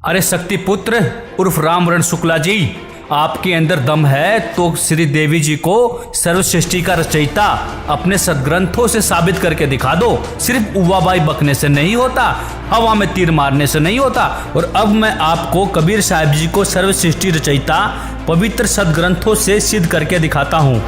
अरे शक्ति पुत्र उर्फ रामवरण शुक्ला जी, आपके अंदर दम है तो श्री देवी जी को सर्वसृष्टि का रचयिता अपने सदग्रंथों से साबित करके दिखा दो। सिर्फ उवाबाई बकने से नहीं होता, हवा में तीर मारने से नहीं होता। और अब मैं आपको कबीर साहब जी को सर्वसृष्टि रचयिता पवित्र सदग्रंथों से सिद्ध करके दिखाता हूँ।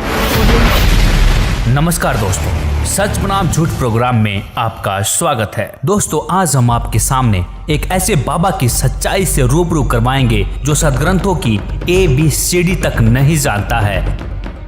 नमस्कार दोस्तों, सच बनाम झूठ प्रोग्राम में आपका स्वागत है। दोस्तों, आज हम आपके सामने एक ऐसे बाबा की सच्चाई से रूबरू करवाएंगे जो सदग्रंथों की ABCD तक नहीं जानता है,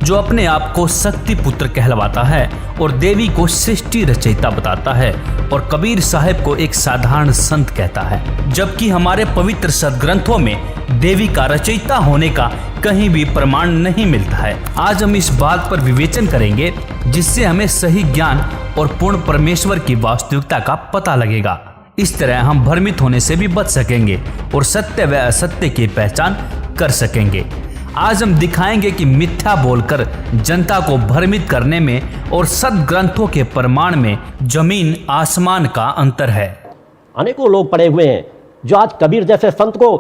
जो अपने आप को शक्ति पुत्र कहलवाता है और देवी को सृष्टि रचयिता बताता है और कबीर साहब को एक साधारण संत कहता है, जबकि हमारे पवित्र सदग्रंथों में देवी का रचयिता होने का कहीं भी प्रमाण नहीं मिलता है। आज हम इस बात पर विवेचन करेंगे जिससे हमें सही ज्ञान और पूर्ण परमेश्वर की वास्तविकता का पता लगेगा। इस तरह हम भ्रमित होने से भी बच सकेंगे और सत्य व असत्य की पहचान कर सकेंगे। आज हम दिखाएंगे कि मिथ्या बोलकर जनता को भ्रमित करने में और सदग्रंथों के प्रमाण में जमीन आसमान का अंतर है। अनेकों लोग पड़े हुए हैं जो आज कबीर जैसे संत को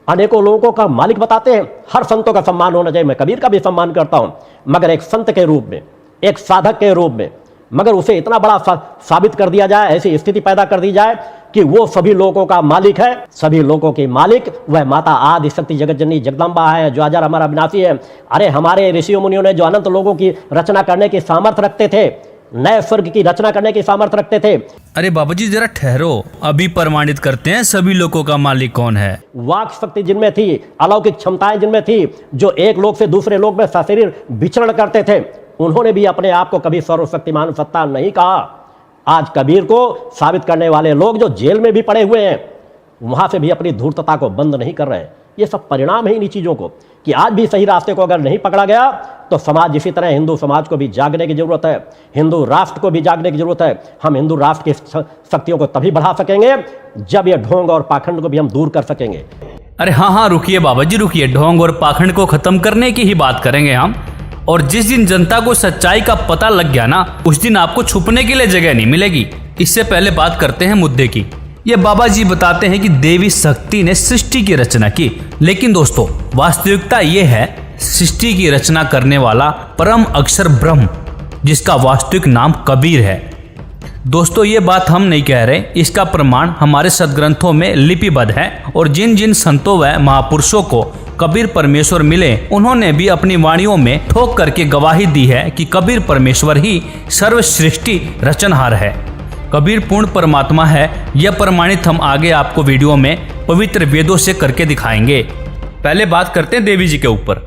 अनेकों लोगों का मालिक बताते हैं। हर संतों का सम्मान होना चाहिए, मैं कबीर का भी सम्मान करता हूं, मगर एक संत के रूप में, एक साधक के रूप में, मगर उसे इतना बड़ा साबित कर दिया जाए, ऐसी स्थिति पैदा कर दी जाए कि वो सभी लोगों का मालिक है। सभी लोगों की मालिक वह माता आदि शक्ति जगत जननी जगदम्बा है, जो अजर अमर अविनाशी है। अरे हमारे ऋषियों मुनियों ने जो अनंत लोगों की रचना करने की सामर्थ्य रखते थे, नए स्वर्ग की रचना करने की सामर्थ्य रखते थे। अरे बाबा जी जरा ठहरो, अभी प्रमाणित करते हैं सभी लोगों का मालिक कौन है। वाक शक्ति जिनमें थी, अलौकिक क्षमताएं जिनमें थी, जो एक लोक से दूसरे लोक में सशरीर विचरण करते थे, उन्होंने भी अपने आप को कभी सर्वशक्तिमान सत्ता नहीं कहा। आज कबीर को साबित करने वाले लोग जो जेल में भी पड़े हुए हैं, वहां से भी अपनी धूर्तता को बंद नहीं कर रहे हैं। ये सब परिणाम है इन चीजों को कि आज भी सही रास्ते को अगर नहीं पकड़ा गया तो समाज इसी तरह, हिंदू समाज को भी जागने की जरूरत है, हिंदू राष्ट्र को भी जागने की जरूरत है। हम हिंदू राष्ट्र की शक्तियों को तभी बढ़ा सकेंगे जब ये ढोंग और पाखंड को भी हम दूर कर सकेंगे। अरे हाँ, रुकिए बाबा जी रुकिए, ढोंग और पाखंड को खत्म करने की ही बात करेंगे हम। और जिस दिन जनता को सच्चाई का पता लग गया ना, उस दिन आपको छुपने के लिए जगह नहीं मिलेगी। इससे पहले बात करते हैं मुद्दे की। ये बाबा जी बताते हैं कि देवी शक्ति ने सृष्टि की रचना की, लेकिन दोस्तों वास्तविकता ये है सृष्टि की रचना करने वाला परम अक्षर ब्रह्म, जिसका वास्तविक नाम कबीर है। दोस्तों ये बात हम नहीं कह रहे, इसका प्रमाण हमारे सदग्रंथों में लिपिबद्ध है। और जिन जिन संतों व महापुरुषों को कबीर परमेश्वर मिले, उन्होंने भी अपनी वाणियों में ठोक करके गवाही दी है कि कबीर परमेश्वर ही सर्व सृष्टि रचनहार है, कबीर पूर्ण परमात्मा है। यह प्रमाणित हम आगे आपको वीडियो में पवित्र वेदों से करके दिखाएंगे। पहले बात करते हैं देवी जी के ऊपर,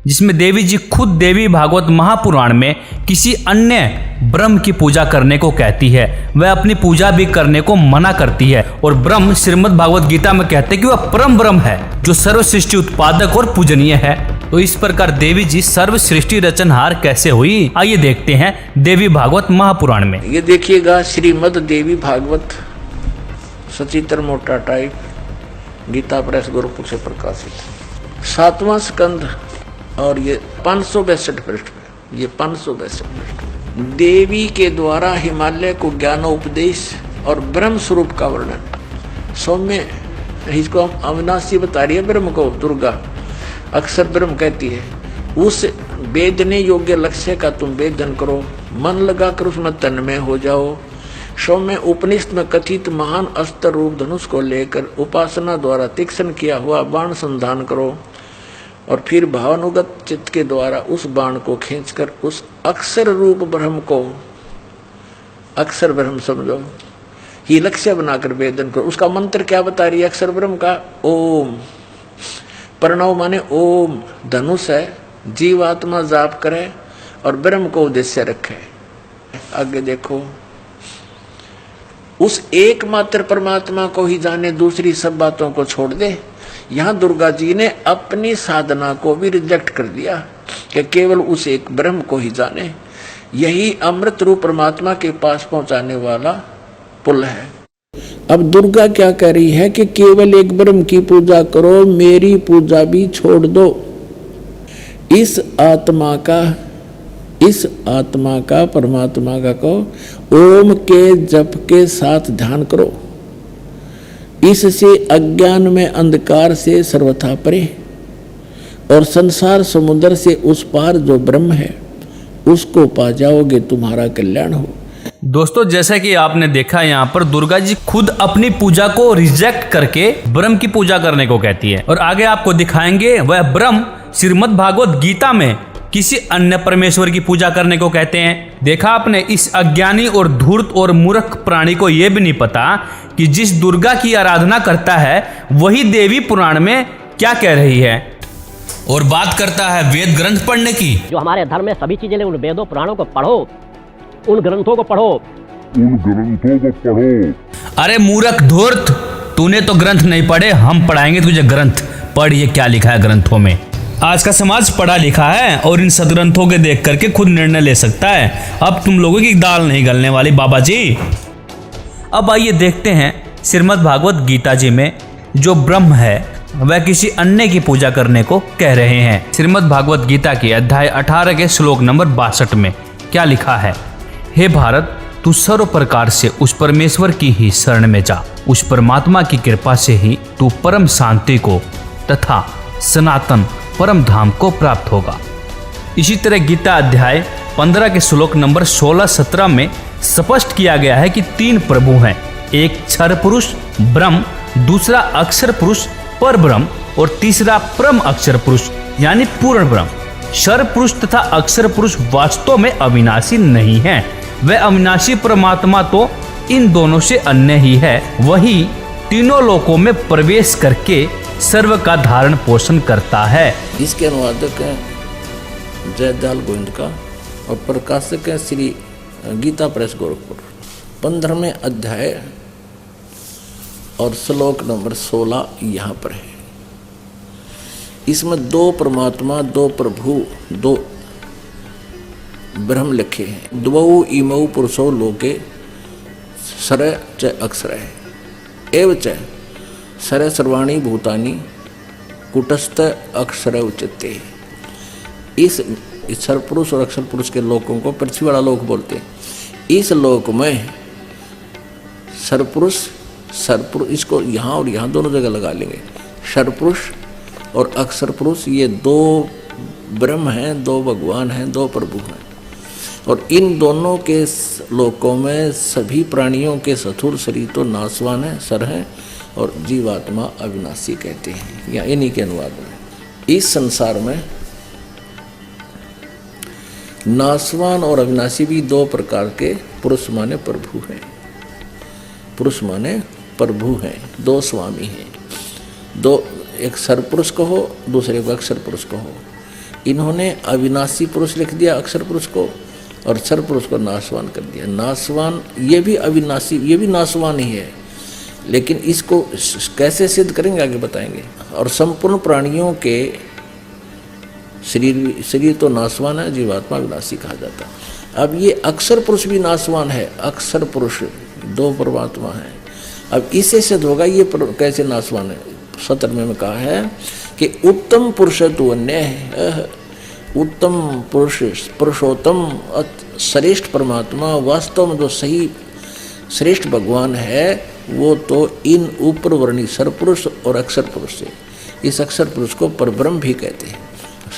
जिसमें देवी जी खुद देवी भागवत महापुराण में किसी अन्य ब्रह्म की पूजा करने को कहती है। वह अपनी पूजा भी करने को मना करती है और ब्रह्म श्रीमद् भागवत गीता में कहते हैं कि वह परम ब्रह्म है जो सर्व सृष्टि उत्पादक और पूजनीय है। तो इस प्रकार देवी जी सर्व सृष्टि रचनहार कैसे हुई, आइए देखते हैं देवी भागवत महापुराण में। ये देखिएगा, श्रीमद् देवी भागवत सचित्र मोटा टाइप, गीता प्रेस गोरखपुर से प्रकाशित, 7वां स्कंद और ये 562 पृष्ठ में, ये 562 पृष्ठ। देवी के द्वारा हिमालय को ज्ञानोपदेश और ब्रह्म स्वरूप का वर्णन। सौम्य, इसको हम अविनाशी बता रही है ब्रह्म को, दुर्गा अक्सर ब्रह्म कहती है। उस वेदने योग्य लक्ष्य का तुम वेदन करो, मन लगाकर उसमें तन्मय हो जाओ। सौम्य, उपनिषद में कथित महान अस्त्र रूप धनुष को लेकर उपासना द्वारा तीक्ष्ण किया हुआ बाण संधान करो और फिर भावानुगत चित्त के द्वारा उस बाण को खींचकर उस अक्षर रूप ब्रह्म को, अक्षर ब्रह्म समझो, ही लक्ष्य बनाकर वेदन करो। उसका मंत्र क्या बता रही है अक्षर ब्रह्म का? ओम। प्रणव माने ओम, धनुष है, जीवात्मा जाप करे और ब्रह्म को उद्देश्य रखे। आगे देखो, उस एकमात्र परमात्मा को ही जाने, दूसरी सब बातों को छोड़ दे। यहाँ दुर्गा जी ने अपनी साधना को भी रिजेक्ट कर दिया कि केवल उस एक ब्रह्म को ही जाने। यही अमृत रूप परमात्मा के पास पहुंचाने वाला पुल है। अब दुर्गा क्या कह रही है कि केवल एक ब्रह्म की पूजा करो, मेरी पूजा भी छोड़ दो। इस आत्मा का परमात्मा का को ओम के जप के साथ ध्यान करो। इससे अज्ञान में अंधकार से सर्वथा परे और संसार समुद्र से उस पार जो ब्रह्म है उसको पा जाओगे, तुम्हारा कल्याण हो। दोस्तों, जैसा कि आपने देखा यहाँ पर दुर्गा जी खुद अपनी पूजा को रिजेक्ट करके ब्रह्म की पूजा करने को कहती है, और आगे आपको दिखाएंगे वह ब्रह्म श्रीमद् भागवत गीता में किसी अन्य परमेश्वर की पूजा करने को कहते हैं। देखा आपने, इस अज्ञानी और धूर्त और मूर्ख प्राणी को यह भी नहीं पता कि जिस दुर्गा की आराधना करता है वही देवी पुराण में क्या कह रही है, और बात करता है वेद ग्रंथ पढ़ने की। जो हमारे धर्म में सभी चीजें, उन वेदों पुराणों को पढ़ो, उन ग्रंथों को पढ़ो। अरे मूर्ख धूर्त, तूने तो ग्रंथ नहीं पढ़े, हम पढ़ाएंगे तुझे ग्रंथ। पढ़ ये क्या लिखा है ग्रंथों में। आज का समाज पढ़ा लिखा है और इन सदग्रंथों के देख करके खुद निर्णय ले सकता है। अब तुम लोगों की दाल नहीं गलने वाली बाबा जी। अब आइए देखते हैं श्रीमद् भागवत गीता जी में जो ब्रह्म है वह किसी अन्य की पूजा करने को कह रहे हैं। श्रीमद् भागवत गीता के अध्याय 18 के श्लोक नंबर 62 में क्या लिखा है। हे भारत, तू सर्व प्रकार से उस परमेश्वर की ही शरण में जा। उस परमात्मा की कृपा से ही तू परम शांति को तथा सनातन परम धाम को प्राप्त होगा। इसी तरह गीता अध्याय 15 के श्लोक नंबर 16-17 में स्पष्ट किया गया है कि 3 प्रभु हैं, एक क्षर पुरुष ब्रह्म, दूसरा अक्षर पुरुष पर ब्रह्म और तीसरा परम अक्षर पुरुष यानी पूर्ण ब्रह्म। क्षर पुरुष तथा अक्षर पुरुष वास्तव में अविनाशी नहीं है, वह अविनाशी परमात्मा तो इन दोनों से अन्य ही है। वही तीनों लोकों में प्रवेश करके सर्व का धारण पोषण करता है। इसके अनुवादक हैं जयदयाल गोविंद का और प्रकाशक है श्री गीता प्रेस गोरखपुर। 15वें अध्याय और श्लोक नंबर 16 यहाँ पर है। इसमें 2 परमात्मा, 2 प्रभु, 2 ब्रह्म लिखे हैं। द्वौ इमौ पुरुषो लोके सर च अक्षर एव च सर सर्वाणी भूतानि कुटस्थ अक्षर उच्यते। इस सर पुरुष और अक्षर पुरुष के लोकों को पृथ्वी वाला लोक बोलते हैं। इस लोक में सरपुरुष इसको यहाँ और यहाँ दोनों जगह लगा लेंगे। सरपुरुष और अक्षर पुरुष ये 2 ब्रह्म हैं, 2 भगवान हैं, 2 प्रभु हैं, और इन दोनों के लोकों में सभी प्राणियों के स्थूल शरीर तो नाशवान है, सर हैं, और जीवात्मा अविनाशी कहते हैं। या इन्हीं के अनुवाद में इस संसार में नाशवान और अविनाशी भी 2 प्रकार के पुरुष माने प्रभु हैं। पुरुष माने प्रभु हैं, 2 स्वामी हैं। 2, एक सरपुरुष कहो, दूसरे को अक्षर पुरुष कहो। इन्होंने अविनाशी पुरुष लिख दिया अक्षर पुरुष को, और सर पुरुष को नाशवान कर दिया। नाशवान ये भी अविनाशी, ये भी नाशवान ही है, लेकिन इसको कैसे सिद्ध करेंगे आगे बताएंगे। और संपूर्ण प्राणियों के शरीर तो नाशवान है, जीवात्मा विनाशी कहा जाता है। अब ये अक्षर पुरुष भी नाशवान है। अक्षर पुरुष 2 परमात्मा है। अब इससे सिद्ध होगा ये कैसे नाशवान है। 17वें में कहा है कि उत्तम पुरुष तो अन्य है। उत्तम पुरुष, पुरुषोत्तम श्रेष्ठ परमात्मा, वास्तव में जो सही श्रेष्ठ भगवान है वो तो इन ऊपर वर्णी सरपुरुष और अक्षर पुरुष से। इस अक्षर पुरुष को परब्रह्म भी कहते हैं,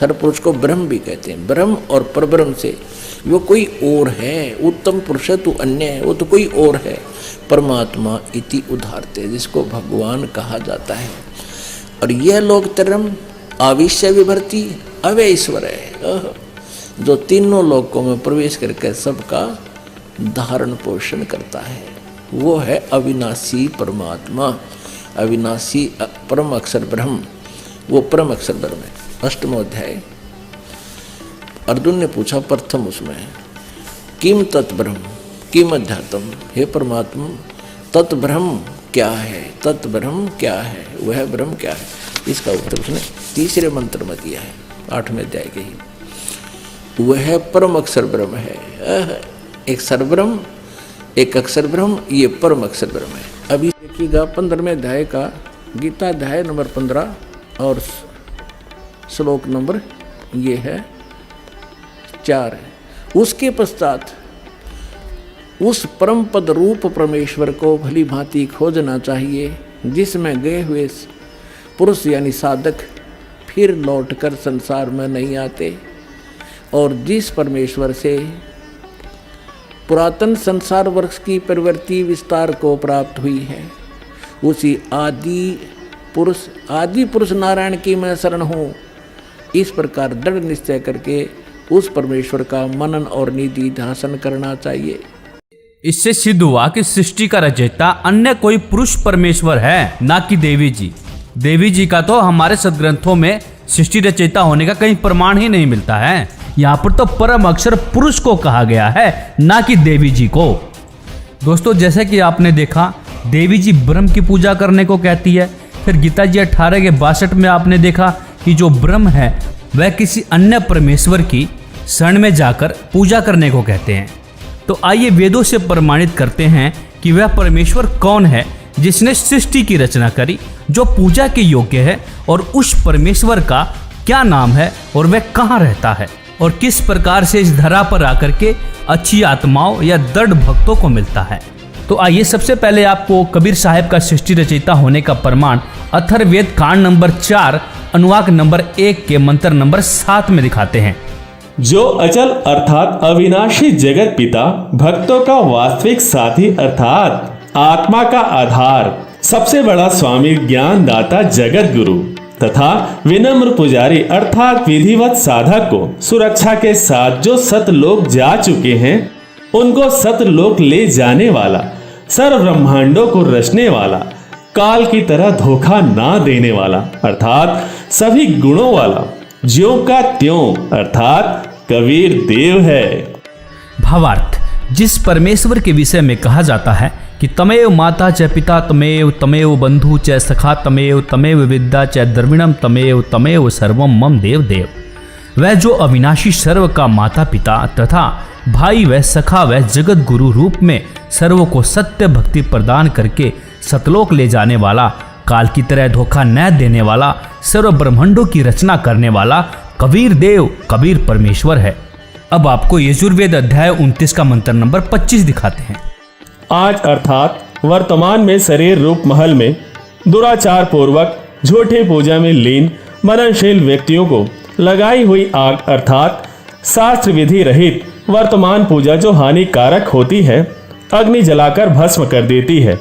सरपुरुष को ब्रह्म भी कहते हैं। ब्रह्म और परब्रह्म से वो कोई और है। उत्तम पुरुष तो अन्य है, वो तो कोई और है। परमात्मा इति उदाहरते, जिसको भगवान कहा जाता है। और यह लोकत्रयम् आविश्य विभर्ति अव्यय ईश्वर है, जो तीनों लोकों में प्रवेश करके सबका धारण पोषण करता है। वो है अविनाशी परमात्मा, अविनाशी परम अक्षर ब्रह्म। वो परम अक्षर ब्रह्म है। 8वां अध्याय अर्जुन ने पूछा प्रथम उसमें, किम तत्ब्रह्म किम अध्यात्म। हे परमात्मा, तत्ब्रह्म क्या है, तत्ब्रह्म क्या है, वह ब्रह्म क्या है। इसका उत्तर उसने 3रे मंत्र में दिया है, 8वें अध्याय के ही। वह परम अक्षर ब्रह्म है। एक सरब्रह्म, एक अक्षर ब्रह्म, ये परम अक्षर ब्रह्म है। अभी देखिएगा 15वें अध्याय का गीता अध्याय नंबर 15 और श्लोक नंबर ये है 4 है। उसके पश्चात उस परम पद रूप परमेश्वर को भली भांति खोजना चाहिए। जिसमें गए हुए पुरुष यानी साधक फिर लौटकर संसार में नहीं आते, और जिस परमेश्वर से पुरातन संसार वर्ष की प्रवृत्ति विस्तार को प्राप्त हुई है, उसी आदि पुरुष नारायण की मैं शरण हूँ, इस प्रकार दृढ़ निश्चय करके उस परमेश्वर का मनन और निधि ध्यान करना चाहिए। इससे सिद्ध हुआ कि सृष्टि का रचयिता अन्य कोई पुरुष परमेश्वर है, ना कि देवी जी। देवी जी का तो हमारे सदग्रंथों में सृष्टि रचयिता होने का कहीं प्रमाण ही नहीं मिलता है। यहाँ पर तो परम अक्षर पुरुष को कहा गया है, ना कि देवी जी को। दोस्तों, जैसे कि आपने देखा, देवी जी ब्रह्म की पूजा करने को कहती है। फिर गीता जी 18:62 में आपने देखा कि जो ब्रह्म है वह किसी अन्य परमेश्वर की शरण में जाकर पूजा करने को कहते हैं। तो आइए वेदों से प्रमाणित करते हैं कि वह परमेश्वर कौन है जिसने सृष्टि की रचना करी, जो पूजा के योग्य है, और उस परमेश्वर का क्या नाम है और वह कहाँ रहता है, और किस प्रकार से इस धरा पर आकर के अच्छी आत्माओं या दृढ़ भक्तों को मिलता है। तो आइए सबसे पहले आपको कबीर साहब का सृष्टि रचयिता होने का प्रमाण अथर्ववेद कांड नंबर 4 अनुवाक नंबर 1 के मंत्र नंबर 7 में दिखाते हैं। जो अचल अर्थात अविनाशी जगत पिता, भक्तों का वास्तविक साथी अर्थात आत्मा का आधार, सबसे बड़ा स्वामी ज्ञान दाता जगत गुरु तथा विनम्र पुजारी अर्थात विधिवत साधक को सुरक्षा के साथ जो सतलोक जा चुके हैं, उनको सतलोक ले जाने वाला, सर्व ब्रह्मांडों को रचने वाला, काल की तरह धोखा ना देने वाला अर्थात सभी गुणों वाला, ज्यों का त्यों अर्थात कबीर देव है। भावार्थ, जिस परमेश्वर के विषय में कहा जाता है कि तमेव माता च पिता तमेव, तमेव बंधु च सखा तमेव, तमेव विद्या च द्रविणम तमेव, तमेव सर्वम मम देव देव, वह जो अविनाशी सर्व का माता पिता तथा भाई व सखा व जगत गुरु रूप में सर्व को सत्य भक्ति प्रदान करके सतलोक ले जाने वाला, काल की तरह धोखा न देने वाला, सर्व ब्रह्मांडों की रचना करने वाला कबीर देव, कबीर परमेश्वर है। अब आपको यजुर्वेद अध्याय 29 का मंत्र नंबर 25 दिखाते हैं। आज अर्थात वर्तमान में शरीर रूप महल में दुराचार पूर्वक झूठे पूजा में लीन मननशील व्यक्तियों को लगाई हुई आग अर्थात शास्त्र विधि रहित वर्तमान पूजा जो हानिकारक होती है, अग्नि जलाकर भस्म कर देती है।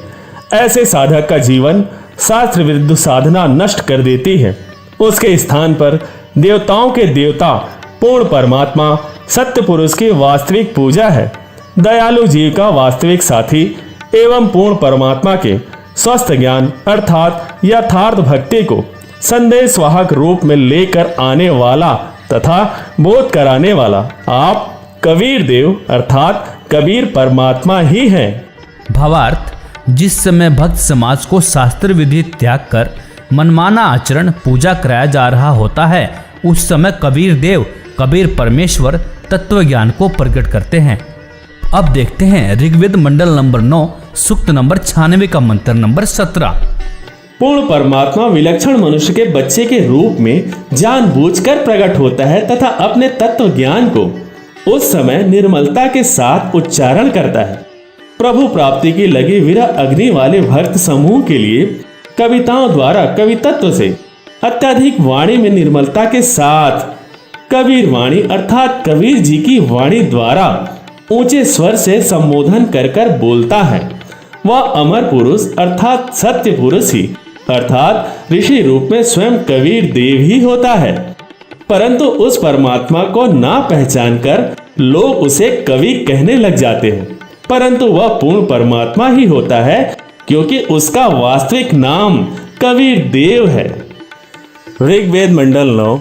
ऐसे साधक का जीवन शास्त्र विरुद्ध साधना नष्ट कर देती है। उसके स्थान पर देवताओं के देवता पूर्ण परमात्मा सत्य पुरुष की वास्तविक पूजा है। दयालु जीव का वास्तविक साथी एवं पूर्ण परमात्मा के स्वस्थ ज्ञान अर्थात यथार्थ भक्ति को संदेश वाहक रूप में लेकर आने वाला तथा बोध कराने वाला आप कबीर देव अर्थात कबीर परमात्मा ही हैं। भावार्थ, जिस समय भक्त समाज को शास्त्र विधि त्याग कर मनमाना आचरण पूजा कराया जा रहा होता है, उस समय कबीर देव, कबीर परमेश्वर तत्व ज्ञान को प्रकट करते हैं। अब देखते हैं ऋग्वेद मंडल नंबर 9 सूक्त नंबर 96 का मंत्र नंबर 17। पूर्ण परमात्मा विलक्षण मनुष्य के बच्चे के रूप में जानबूझकर प्रकट होता है तथा अपने तत्व ज्ञान को उस समय निर्मलता के साथ उच्चारण करता है। प्रभु प्राप्ति की लगी विरह अग्नि वाले भक्त समूह के लिए कविताओं द्वारा कवितत्व से अत्यधिक वाणी में निर्मलता के साथ कबीर वाणी अर्थात कबीर जी की वाणी द्वारा ऊंचे स्वर से संबोधन कर कर बोलता है। वह अमर पुरुष अर्थात सत्य पुरुष ही अर्थात ऋषि रूप में स्वयं कबीर देव ही होता है। परंतु उस परमात्मा को ना पहचान कर लोग उसे कवि कहने लग जाते हैं, परंतु वह पूर्ण परमात्मा ही होता है क्योंकि उसका वास्तविक नाम कबीर देव है। ऋग्वेद मंडल 9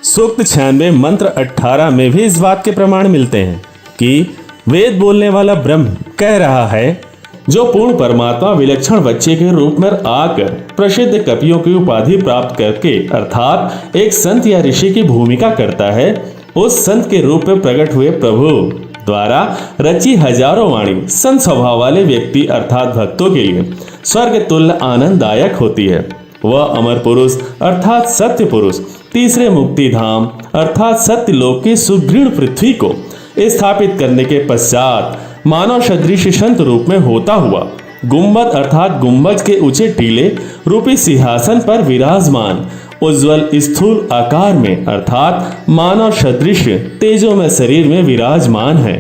सूक्त 96 मंत्र 18 में भी इस बात के प्रमाण मिलते हैं कि वेद बोलने वाला ब्रह्म कह रहा है, जो पूर्ण परमात्मा विलक्षण बच्चे के रूप में आकर प्रसिद्ध कवियों की उपाधि प्राप्त करके अर्थात एक संत या ऋषि की भूमिका करता है, उस संत के रूप में प्रकट हुए प्रभु द्वारा रची हजारों वाणी संत स्वभाव वाले व्यक्ति अर्थात भक्तों के लिए स्वर्ग तुल्य आनंददायक होती है। वह अमर पुरुष अर्थात सत्य पुरुष तीसरे मुक्ति धाम अर्थात सत्य लोक की सुदृढ़ पृथ्वी को स्थापित करने के पश्चात मानव सदृश संत रूप में होता हुआ गुम्बद अर्थात गुम्बज के ऊंचे टीले रूपी सिंहासन पर विराजमान उज्जवल स्थूल आकार में अर्थात मानव सदृश तेजो में शरीर में विराजमान है।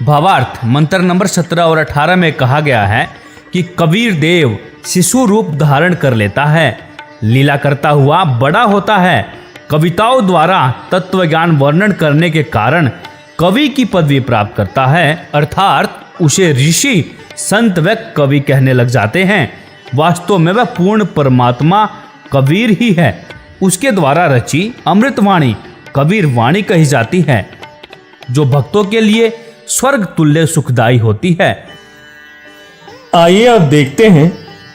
भावार्थ मंत्र नंबर 17 और 18 में कहा गया है कि कबीर देव शिशु रूप धारण कर लेता है, लीला करता हुआ बड़ा होता है, कविताओं द्वारा तत्व ज्ञान वर्णन करने के कारण कवि की पदवी प्राप्त करता है, अर्थात उसे ऋषि संत व कवि कहने लग जाते हैं। वास्तव में वह पूर्ण परमात्मा कबीर ही है। उसके द्वारा रची अमृतवाणी कबीर वाणी कही जाती है, जो भक्तों के लिए स्वर्ग तुल्य सुखदायी होती है। आइए अब देखते हैं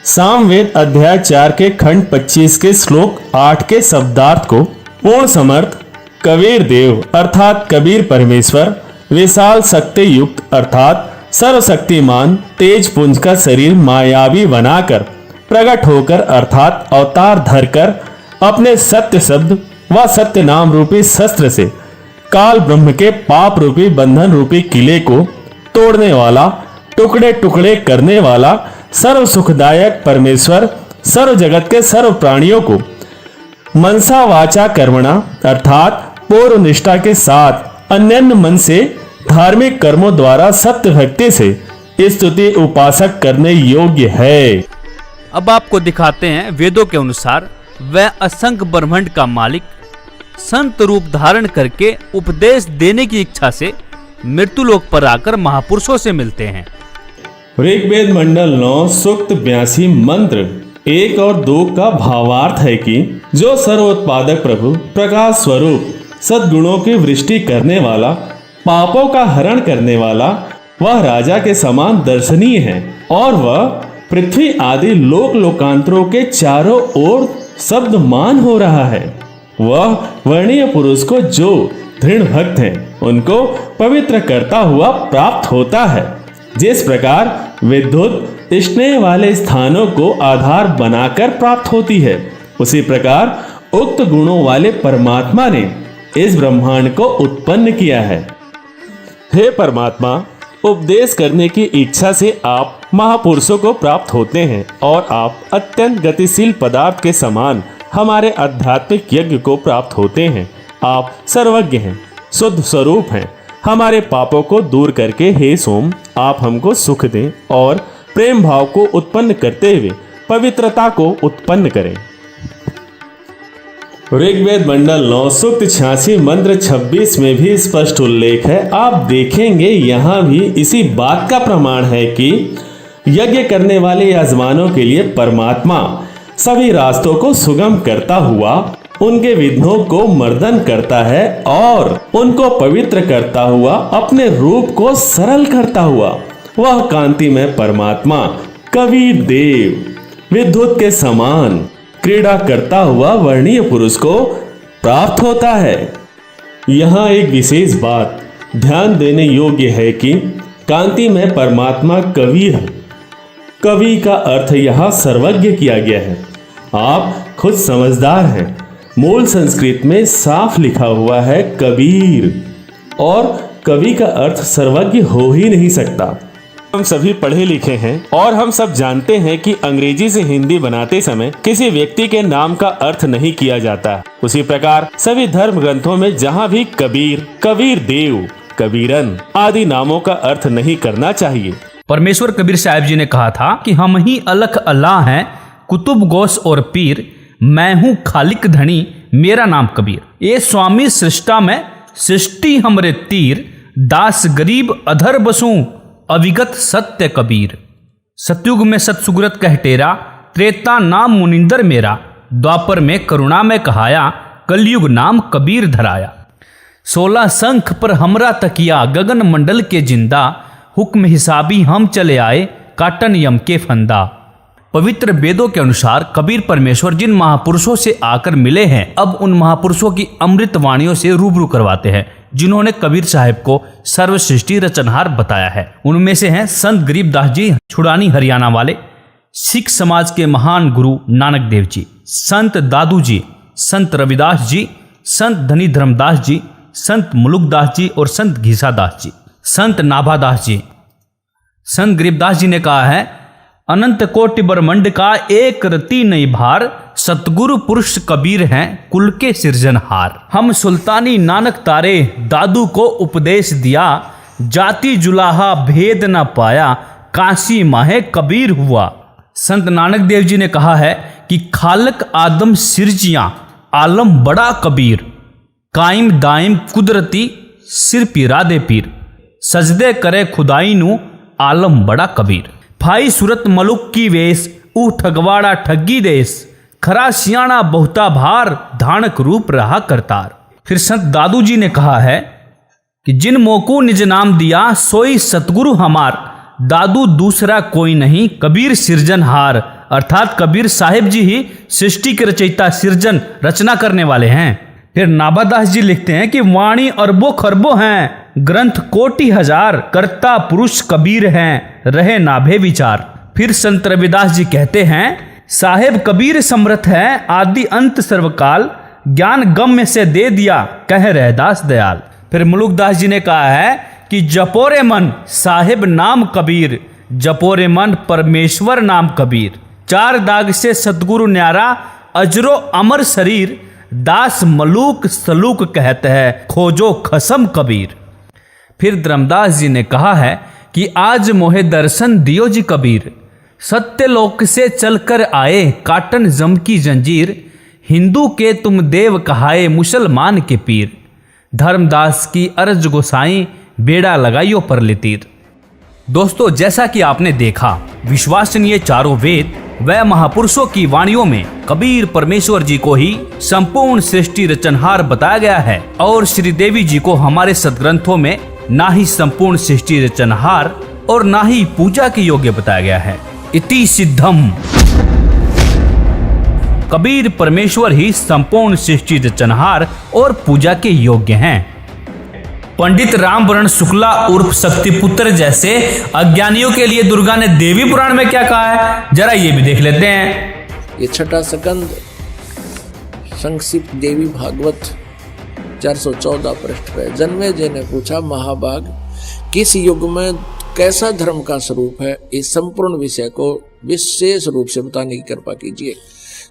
सामवेद अध्याय 4 के खंड 25 के श्लोक 8 के शब्दार्थ को। पूर्ण समर्थ कबीर देव अर्थात कबीर परमेश्वर विशाल शक्ति युक्त अर्थात सर्वशक्तिमान तेज पुंज का शरीर मायावी बनाकर प्रकट होकर अर्थात अवतार धरकर अपने सत्य शब्द व सत्य नाम रूपी शस्त्र से काल ब्रह्म के पाप रूपी बंधन रूपी किले को तोड़ने वाला, टुकड़े टुकड़े करने वाला सर्व सुखदायक परमेश्वर सर्व जगत के सर्व प्राणियों को मनसा वाचा कर्मणा अर्थात पूर्व निष्ठा के साथ अन्यन्य मन से धार्मिक कर्मों द्वारा सत्य भक्ति से स्तुति उपासक करने योग्य है। अब आपको दिखाते हैं वेदों के अनुसार वह असंख्य ब्रह्मांड का मालिक संत रूप धारण करके उपदेश देने की इच्छा से मृत्युलोक पर आकर महापुरुषों से मिलते हैं। ऋग्वेद मंडल 9 सूक्त 82 मंत्र 1 और 2 का भावार्थ है कि जो सर्वोत्पादक प्रभु प्रकाश स्वरूप सद्गुणों की वृष्टि करने वाला, पापों का हरण करने वाला, वह राजा के समान दर्शनीय है और वह पृथ्वी आदि लोक लोकांतरों के चारों ओर शब्दमान हो रहा है। वह वर्णीय पुरुष को जो दृढ़ भक्त हैं उनको पवित्र करता हुआ प्राप्त होता है। जिस प्रकार विद्युत स्नेह वाले स्थानों को आधार बनाकर प्राप्त होती है, उसी प्रकार उक्त गुणों वाले परमात्मा ने इस ब्रह्मांड को उत्पन्न किया है। हे परमात्मा, उपदेश करने की इच्छा से आप महापुरुषों को प्राप्त होते हैं और आप अत्यंत गतिशील पदार्थ के समान हमारे आध्यात्मिक यज्ञ को प्राप्त होते हैं। आप सर्वज्ञ हैं, शुद्ध स्वरूप हैं। हमारे पापों को दूर करके हे सोम आप हमको सुख दें और प्रेम भाव को उत्पन्न करते हुए पवित्रता को उत्पन्न करें। ऋग्वेद मंडल 9 सूक्त 86 मंत्र 26 में भी स्पष्ट उल्लेख है। आप देखेंगे यहाँ भी इसी बात का प्रमाण है कि यज्ञ करने वाले यजमानों के लिए परमात्मा सभी रास्तों को सुगम करता हुआ उनके विघ्नों को मर्दन करता है और उनको पवित्र करता हुआ अपने रूप को सरल करता हुआ वह कांतिमय परमात्मा कबीर देव विद्युत के समान क्रीड़ा करता हुआ वर्णीय पुरुष को प्राप्त होता है। यहाँ एक विशेष बात ध्यान देने योग्य है कि कांतिमय परमात्मा कबीर है। कवि का अर्थ यहाँ सर्वज्ञ किया गया है। आप खुद समझदार हैं। मूल संस्कृत में साफ लिखा हुआ है कबीर, और कवि का अर्थ सर्वज्ञ हो ही नहीं सकता। हम सभी पढ़े लिखे हैं और हम सब जानते हैं कि अंग्रेजी से हिंदी बनाते समय किसी व्यक्ति के नाम का अर्थ नहीं किया जाता। उसी प्रकार सभी धर्म ग्रंथों में जहाँ भी कबीर, कबीर देव, कबीरन आदि नामों का अर्थ नहीं करना चाहिए। परमेश्वर कबीर साहब जी ने कहा था कि हम ही अलख अल्लाह हैं, कुतुब गौस और पीर, मैं हूँ खालिक धनी, मेरा नाम कबीर। ये स्वामी सृष्टा में सृष्टि हमरे तीर, दास गरीब अधर बसूं, अविगत सत्य कबीर। सतयुग में सतसुग्रत कह टेरा, त्रेता नाम मुनिंदर मेरा, द्वापर में करुणा में कहाया, कलयुग नाम कबीर धराया। 16 शंख पर हमरा तकिया, गगन मंडल के जिंदा, हुक्म हिसाबी हम चले आए, काटन यम के फंदा। पवित्र वेदों के अनुसार कबीर परमेश्वर जिन महापुरुषों से आकर मिले हैं, अब उन महापुरुषों की अमृत वाणियों से रूबरू करवाते हैं, जिन्होंने कबीर साहब को सर्वसृष्टि रचनहार बताया है। उनमें से हैं संत गरीबदास जी छुड़ानी हरियाणा वाले, सिख समाज के महान गुरु नानक देव जी, संत दादू जी, संत रविदास जी, संत धनी धर्मदास जी, संत मुलुकदास जी और संत घीसादास जी, संत नाभादास जी। संत गरीबदास जी ने कहा है, अनंत कोटि ब्रह्मंड का एक रति नहीं भार, सतगुरु पुरुष कबीर हैं कुल के सिरजनहार। हम सुल्तानी नानक तारे, दादू को उपदेश दिया, जाति जुलाहा भेद न पाया, काशी माहे कबीर हुआ। संत नानक देव जी ने कहा है कि खालक आदम सिरजियां, आलम बड़ा कबीर, कायम दायम कुदरती, सिर पीरा दे पीर, सजदे करे खुदाई नू, आलम बड़ा कबीर। फाई सूरत मलुक की वेश, ऊ ठगवाड़ा ठगी देश, खरा सियाणा बहुता भार, धानक रूप रहा करतार। फिर संत दादू जी ने कहा है कि जिन मोको निज नाम दिया, सोई सतगुरु हमार, दादू दूसरा कोई नहीं, कबीर सिरजनहार। अर्थात कबीर साहिब जी ही सृष्टि के रचयिता, सिरजन रचना करने वाले हैं। फिर नाभादास जी लिखते हैं कि वाणी अरबों खरबों हैं, ग्रंथ कोटि हजार, कर्ता पुरुष कबीर हैं, रहे नाभे विचार। फिर संत रविदास जी कहते हैं साहेब कबीर समर्थ है, आदि अंत सर्वकाल, ज्ञान गम्य से दे दिया, कह रहदास दयाल। फिर मुलुकदास जी ने कहा है कि जपोरे मन साहिब नाम कबीर, जपोरे मन परमेश्वर नाम कबीर। चार दाग से सतगुरु न्यारा, अजरो अमर शरीर, दास मलूक सलूक कहते हैं, खोजो खसम कबीर। फिर धर्मदास जी ने कहा है कि आज मोहे दर्शन दियो जी कबीर, सत्यलोक से चलकर आए, काटन जम की जंजीर, हिंदू के तुम देव कहाए, मुसलमान के पीर। धर्मदास की अर्ज गोसाई, बेड़ा लगाइयो पर लितीर। दोस्तों, जैसा कि आपने देखा, विश्वसनीय चारों वेद व महापुरुषों की वाणियों में कबीर परमेश्वर जी को ही संपूर्ण सृष्टि रचनहार बताया गया है, और श्री देवी जी को हमारे सदग्रंथों में ना ही संपूर्ण सृष्टि रचनहार और ना ही पूजा के योग्य बताया गया है। इति सिद्धम, कबीर परमेश्वर ही संपूर्ण सृष्टि रचनहार और पूजा के योग्य हैं। पंडित रामवरण शुक्ला उर्फ शक्तिपुत्र जैसे अज्ञानियों के लिए दुर्गा ने देवी पुराण में क्या कहा है, जरा ये भी देख लेते हैं। ये छठा स्कंद संक्षिप्त देवी भागवत 414 पृष्ठ पे। जन्मेजय ने पूछा, महाभाग किस युग में कैसा धर्म का स्वरूप है, इस संपूर्ण विषय को विशेष रूप से बताने की कृपा कीजिए।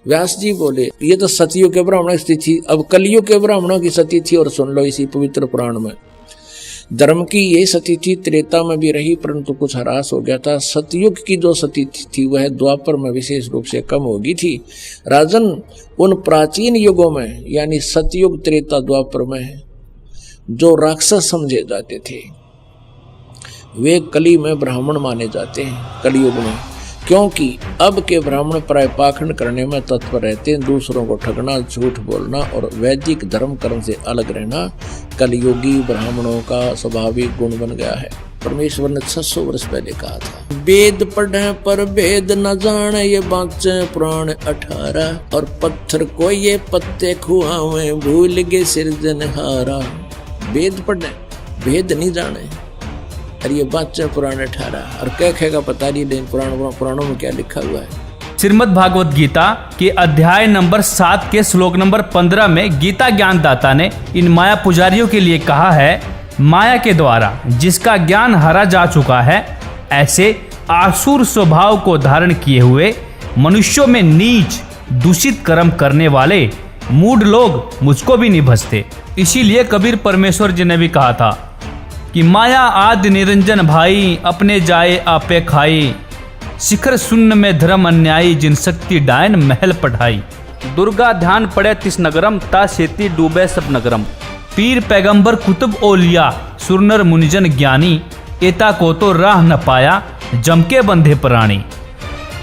व्यास जी बोले, ये तो सतयुग के ब्राह्मणों की स्थिति, अब कलयुग के ब्राह्मणों की सती थी, और सुन लो इसी पवित्र पुराण में। धर्म की ये सती थी त्रेता में भी रही, परंतु कुछ ह्रास हो गया था। सतयुग की जो सती थी वह द्वापर में विशेष रूप से कम हो गई थी। राजन, उन प्राचीन युगों में यानी सतयुग, त्रेता, द्वापर में जो राक्षस समझे जाते थे वे कली में ब्राह्मण माने जाते हैं कलयुग में, क्योंकि अब के ब्राह्मण प्राय पाखंड करने में तत्पर रहते हैं, दूसरों को ठगना, झूठ बोलना और वैदिक धर्म कर्म से अलग रहना कलयुगी ब्राह्मणों का स्वाभाविक गुण बन गया है। परमेश्वर ने 600 वर्ष पहले कहा था, वेद पढ़े पर भेद न जाने, ये बाँचे पुराण 18, और पत्थर को ये पत्ते खुआवे, भूल गए सिरजनहारा। वेद पढ़े भेद नहीं जाने, और ये बात पुराण 18, और क्या कहेगा पता नहीं, लेकिन पुराणों में क्या लिखा हुआ है। श्रीमद् भागवत गीता के अध्याय नंबर 7 के श्लोक नंबर 15 में गीता ज्ञानदाता ने इन माया पुजारियों के लिए कहा है, माया के द्वारा जिसका ज्ञान हरा जा चुका है, ऐसे आसुर स्वभाव को धारण किए हुए मनुष्यों में नीच दूषित कर्म करने वाले मूढ़ लोग मुझको भी नहीं भजते। इसीलिए कबीर परमेश्वर जी ने भी कहा था कि माया आदि निरंजन भाई, अपने जाए आपे खाई, शिखर शून्य में धर्म अन्यायी, जिन शक्ति डायन महल पढ़ाई। दुर्गा ध्यान पड़े तिस नगरम, ता सेती डूबे सब नगरम। पीर पैगंबर कुतुब ओलिया, सुरनर मुनिजन ज्ञानी, एता को तो राह न पाया, जम के बंधे प्राणी।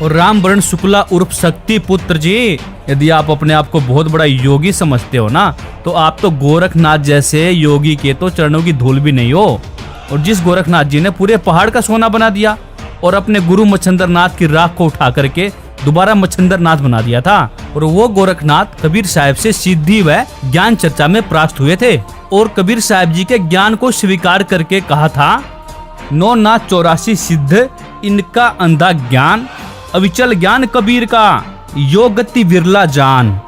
और रामवरण शुक्ला उर्फ शक्ति पुत्र जी, यदि आप अपने आप को बहुत बड़ा योगी समझते हो ना, तो आप तो गोरखनाथ जैसे योगी के तो चरणों की धूल भी नहीं हो। और जिस गोरखनाथ जी ने पूरे पहाड़ का सोना बना दिया और अपने गुरु मच्छंदरनाथ की राख को उठा करके दोबारा मच्छंदरनाथ बना दिया था, और वो गोरखनाथ कबीर साहब से सिद्धि व ज्ञान चर्चा में प्राप्त हुए थे, और कबीर साहब जी के ज्ञान को स्वीकार करके कहा था, 9 नाथ 84 सिद्ध, इनका अंधा ज्ञान, अविचल ज्ञान कबीर का, योग गति विरला जान।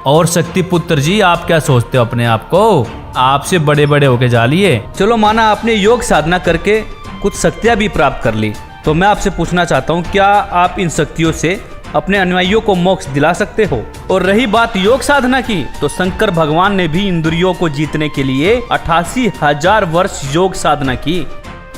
और शक्ति पुत्र जी, आप क्या सोचते हो अपने आप को, आपसे बड़े बड़े होके जा लिए। चलो माना आपने योग साधना करके कुछ शक्तियां भी प्राप्त कर ली, तो मैं आपसे पूछना चाहता हूँ, क्या आप इन शक्तियों से अपने अनुयायियों को मोक्ष दिला सकते हो? और रही बात योग साधना की, तो शंकर भगवान ने भी इंद्रियों को जीतने के लिए 88,000 वर्ष योग साधना की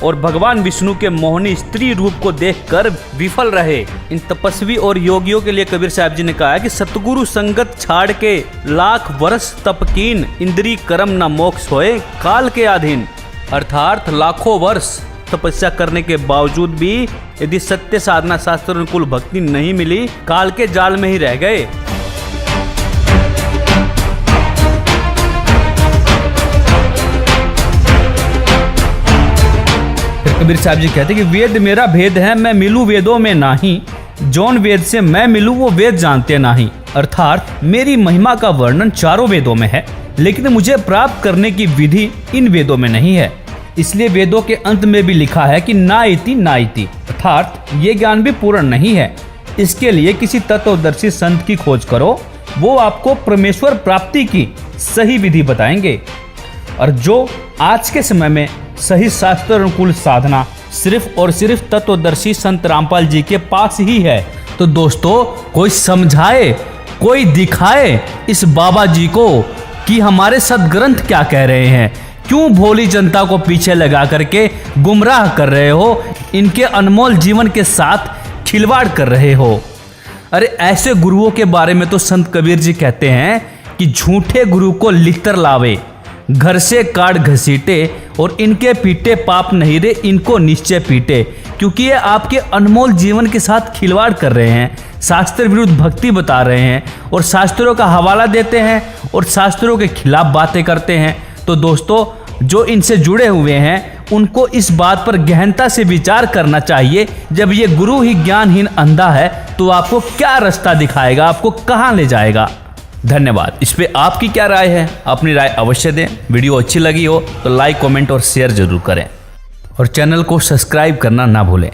और भगवान विष्णु के मोहनी स्त्री रूप को देखकर विफल रहे। इन तपस्वी और योगियों के लिए कबीर साहब जी ने कहा है कि सतगुरु संगत छाड़ के लाख वर्ष तपकीन, इंद्री कर्म न मोक्ष होए काल के अधीन। अर्थात लाखों वर्ष तपस्या करने के बावजूद भी यदि सत्य साधना शास्त्र अनुकूल भक्ति नहीं मिली, काल के जाल में ही रह गए। कबीर साहब जी कहते कि वेद मेरा भेद है, मैं मिलूं वेदों में नाही, जौन वेद से मैं मिलूं वो वेद जानते नाही। अर्थात मेरी महिमा का वर्णन चारों वेदों में है, लेकिन मुझे प्राप्त करने की विधि इन वेदों में नहीं है। इसलिए वेदों के अंत में भी लिखा है कि ना इति ना इति, अर्थात ये ज्ञान भी पूर्ण नहीं है। इसके लिए किसी तत्वदर्शी संत की खोज करो, वो आपको परमेश्वर प्राप्ति की सही विधि बताएंगे। और जो आज के समय में सही शास्त्र अनुकूल साधना सिर्फ और सिर्फ तत्वदर्शी संत रामपाल जी के पास ही है। तो दोस्तों, कोई समझाए, कोई दिखाए इस बाबा जी को कि हमारे सदग्रंथ क्या कह रहे हैं। क्यों भोली जनता को पीछे लगा करके गुमराह कर रहे हो, इनके अनमोल जीवन के साथ खिलवाड़ कर रहे हो। अरे ऐसे गुरुओं के बारे में तो संत कबीर जी कहते हैं कि झूठे गुरु को लिखकर लावे, घर से काट घसीटे, और इनके पीटे पाप नहीं रे, इनको निश्चय पीटे। क्योंकि ये आपके अनमोल जीवन के साथ खिलवाड़ कर रहे हैं, शास्त्र विरुद्ध भक्ति बता रहे हैं और शास्त्रों का हवाला देते हैं और शास्त्रों के खिलाफ बातें करते हैं। तो दोस्तों, जो इनसे जुड़े हुए हैं उनको इस बात पर गहनता से विचार करना चाहिए। जब ये गुरु ही ज्ञानहीन अंधा है तो आपको क्या रास्ता दिखाएगा, आपको कहाँ ले जाएगा। धन्यवाद। इस पे आपकी क्या राय है? अपनी राय अवश्य दें। वीडियो अच्छी लगी हो तो लाइक, कमेंट और शेयर जरूर करें और चैनल को सब्सक्राइब करना ना भूलें।